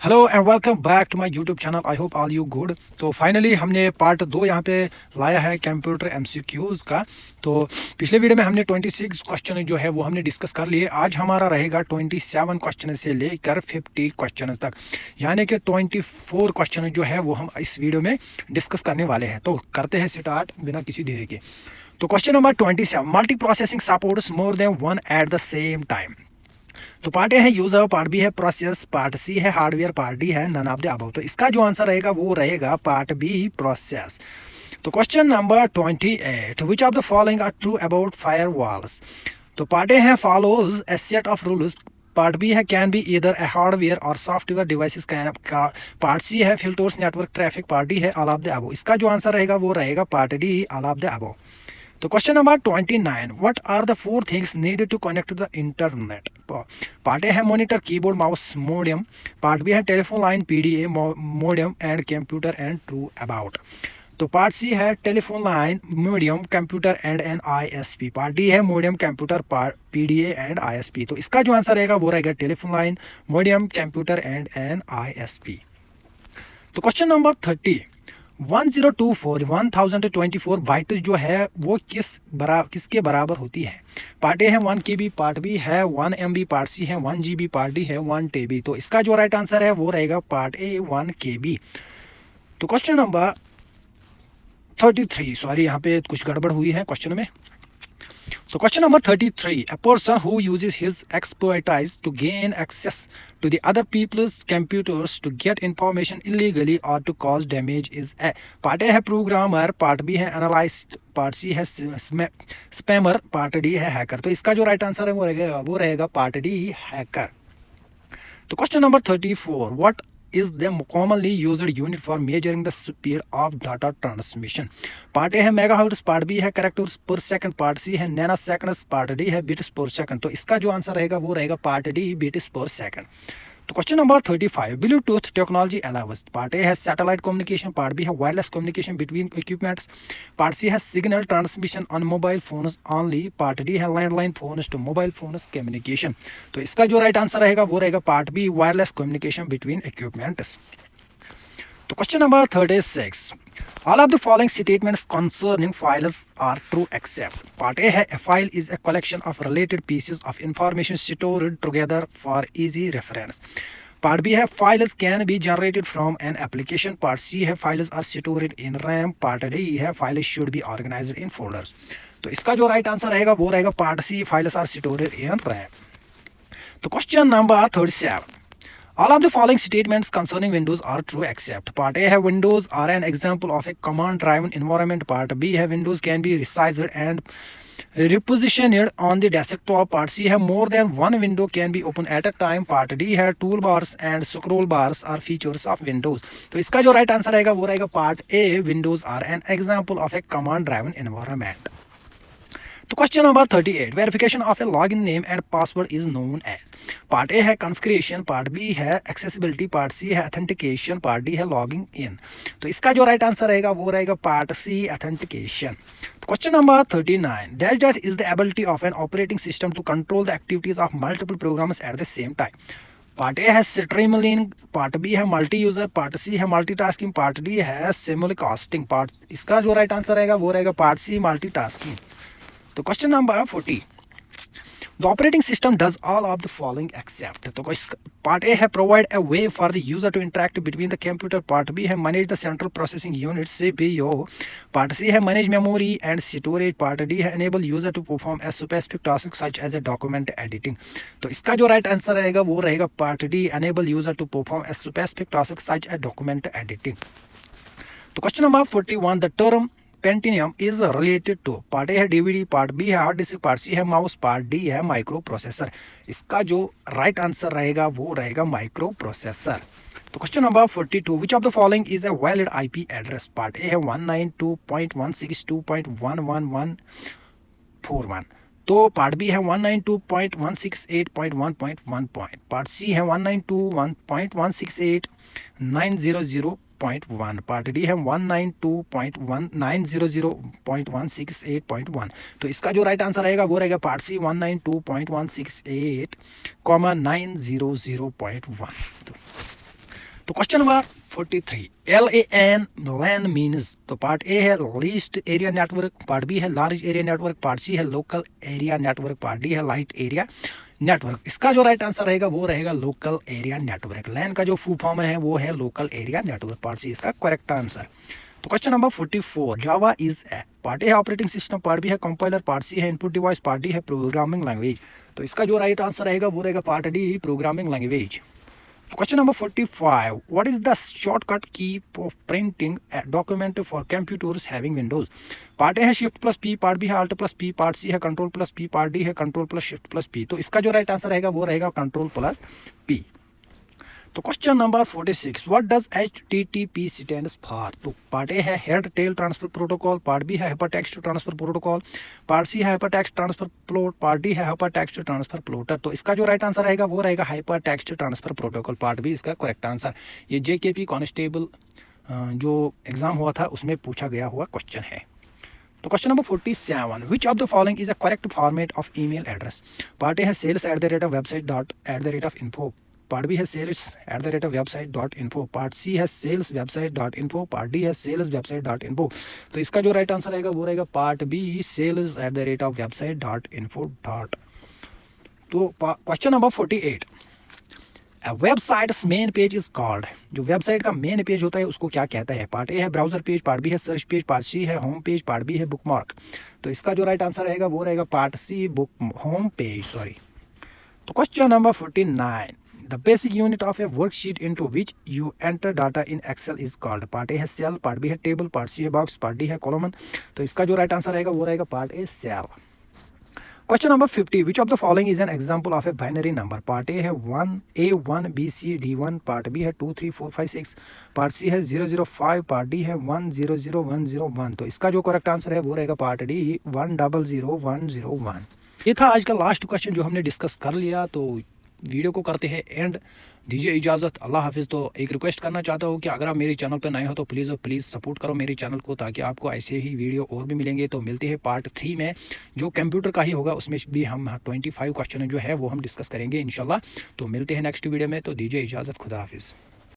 Hello and welcome back to my YouTube channel. I hope all you good. तो finally हमने part 2 यहाँ पे लाया है कंप्यूटर एमसीक्यूज़ का। तो पिछले वीडियो में हमने 26 क्वेश्चन जो है वो हमने डिस्कस कर लिए। आज हमारा रहेगा 27 क्वेश्चन से लेकर 50 क्वेश्चन तक, यानी कि 24 क्वेश्चन जो है वो हम इस वीडियो में डिस्कस करने वाले हैं। तो करते हैं स्टार्ट बिना किसी देरी के। तो question number 27, multi processing supports more than one at the same time. तो पार्ट ए है यूजर, पार्ट बी है प्रोसेस, पार्ट सी है हार्डवेयर, पार्ट डी है नन ऑफ द अबव। तो इसका जो आंसर रहेगा वो रहेगा पार्ट बी प्रोसेस। तो question number 28, which of the following are true about firewalls. तो पार्ट ए है follows a set of rules, part B है can be either a hardware और software devices can, part C है filters network traffic, part D है all of the above. इसका जो answer रहेगा वो रहेगा part D all of the above. तो question number 29, what are the four things needed to connect to the internet. Part A है monitor, keyboard, mouse, modem, part B है telephone line, PDA, modem and computer and true about. तो part C है telephone line, modem, computer and an ISP, part D है modem, computer, PDA and ISP. तो इसका जो answer रहेगा वो रहेगा telephone line, modem, computer and an ISP. तो क्वेश्चन नंबर 30, 1024 1024 बाइट जो है वो किसके बराबर होती है। पार्ट ए है 1 KB, पार्ट बी है 1 MB, पार्ट सी है 1 GB, पार्ट डी है 1 TB। तो इसका जो राइट आंसर है वो रहेगा पार्ट ए 1 KB। तो क्वेश्चन नंबर 33, सॉरी यहाँ पे कुछ गड़बड़ हुई है क्वेश्चन में। So question number 33, a person who uses his expertise to gain access to the other people's computers to get information illegally or to cause damage is a, part A है programmer, part B है analyst, part C है spammer, part D है hacker। तो इसका जो right answer है वो रहेगा part D hacker। तो question number 34, what is the commonly used unit for measuring the speed of data transmission। Part A है मेगाहर्ट्ज, पार्ट बी है characters per second, part C है नैनोसेकंड्स, पार्ट डी है bits per second. तो इसका जो answer रहेगा वो रहेगा part D bits per second. तो question number 35, Bluetooth technology allows. Part A है सैटेलाइट कम्युनिकेशन, पार्ट बी है wireless communication between equipments, part C है signal transmission on mobile phones only, part D है landline phones to mobile phones communication. तो इसका जो right answer रहेगा वो रहेगा part B wireless communication between equipments. तो question number 36, all of the following statements concerning files are true except। Part A है a file is a collection of related pieces of information stored together for easy reference, part B है files can be generated from an application, part C है files are stored in RAM, part D है files should be organized in folders। तो इसका जो right answer रहेगा वो रहेगा part C files are stored in RAM। तो question number 37, all of the following statements concerning Windows are true except। Part A है Windows are an example of a command-driven environment, Part B है Windows can be resized and repositioned on the desktop, Part C है more than one window can be opened at a time, Part D है toolbars and scroll bars are features of Windows। तो इसका जो right answer रहेगा वो रहेगा Part A, Windows are an example of a command-driven environment। तो question नंबर 38, verification of a login name and password is known as. Part A है configuration, part B है एक्सेसिबिलिटी, पार्ट सी है authentication, part D है logging in. तो इसका जो right answer रहेगा वो रहेगा पार्ट सी ऑथेंटिकेशन। तो question number 39, that is the ability of an operating system to control the activities of multiple programs at the same time. Part A है streamlining, part B है multi user, part C है multitasking, part D है सिमुलकास्टिंग। Part इसका जो right answer रहेगा वो रहेगा part C multitasking. तो question number 40, the operating system does all of the following except. तो पार्ट ए है provide a way for the user to interact between the computer, part B है manage the central processing unit CPU, part C है manage memory and storage, part D है enable user to perform a specific task such as a document editing. तो इसका जो right answer रहेगा वो रहेगा part D, enable user to perform a specific task such a document editing. तो question number 41, the term Pentium is related to. Part A है DVD, part B है hard disk, part C है mouse, part D है micro processor. इसका जो right answer रहेगा वो रहेगा माइक्रो प्रोसेसर। तो question number 42, which of the following is a valid IP address. Part A है 192.162.11141, तो पार्ट बी है 192.168.1.1, पार्ट सी है 192.168.900.1, पार्ट डी है 192.900.168.1। तो इसका जो राइट आंसर रहेगा वो रहेगा पार्ट सी 192.168,900.1। तो question number 43, LAN LAN means, तो पार्ट ए है least area network, part B है large area network, part C है local area network, part D है लाइट एरिया नेटवर्क। इसका जो राइट आंसर रहेगा वो रहेगा लोकल एरिया नेटवर्क। लैन का जो फुल फॉर्म है वो है local area network, part C इसका करेक्ट आंसर। तो question number 44, Java is a, part A है ऑपरेटिंग सिस्टम, पार्ट बी है कंपाइलर, पार्ट सी है इनपुट डिवाइस, पार्ट डी है प्रोग्रामिंग लैंग्वेज। तो इसका जो राइट आंसर रहेगा वो रहेगा part D programming language. Question number 45. What is the shortcut key for printing a document for computers having Windows? Part A है Shift plus P, part B है Alt plus P, part C है Control plus P, part D है Control plus Shift plus P। तो इसका जो right answer रहेगा वो रहेगा Control plus P। तो question number 46, what does HTTP stands for? तो पार्ट ए है head tail transfer protocol, part B है hypertext transfer protocol, part C है hypertext transfer plot, part D है हाइपरटेक्स्ट ट्रांसफर प्लोटर। तो इसका जो right answer रहेगा वो रहेगा hypertext transfer protocol, part B इसका करेक्ट आंसर। ये JKP कांस्टेबल जो एग्जाम हुआ था उसमें पूछा गया हुआ क्वेश्चन है। तो question number 47, which of the following is a correct format of email address? Part A है sales@website.info, पार्ट बी है sales@website.info, पार्ट सी है saleswebsite.info, पार्ट डी है saleswebsite.info। तो इसका जो राइट आंसर रहेगा वो रहेगा पार्ट बी sales@website.info। तो question number 48, website's main page is called, जो वेबसाइट का मेन पेज होता है उसको क्या कहता है? पार्ट ए है ब्राउजर पेज, पार्ट बी है सर्च पेज, पार्ट सी है होम पेज, पार्ट बी है बुकमार्क। तो इसका जो राइट आंसर रहेगा वो रहेगा part C home page, sorry. तो question number 49, the basic unit of a worksheet into which you enter data in Excel is called? Part A है cell, part B है टेबल, पार्ट सी है box, part D है column. तो इसका जो right answer रहेगा वो रहेगा part A cell. Question number 50, which of the following is an example of a binary number? Part A है 1 B C D 1, part B है 2 3 4 5 6, पार्ट सी है 0 0 5, पार्ट डी है 1 0 0 1 0 1। तो इसका जो करेक्ट आंसर है वो रहेगा पार्ट डी 1 0 0 1 0 1। ये था आज का लास्ट क्वेश्चन जो हमने डिस्कस कर लिया। तो वीडियो को करते हैं एंड, दीजिए इजाज़त, अल्लाह हाफिज़। तो एक रिक्वेस्ट करना चाहता हूँ कि अगर आप मेरे चैनल पर नए हो तो प्लीज़ सपोर्ट करो मेरे चैनल को, ताकि आपको ऐसे ही वीडियो और भी मिलेंगे। तो मिलते हैं पार्ट 3 में, जो कंप्यूटर का ही होगा, उसमें भी हम 25 क्वेश्चन जो है वो हम डिस्कस करेंगे इंशाल्लाह। तो मिलते हैं नेक्स्ट वीडियो में। तो दीजिए इजाज़त, खुदा हाफिज़।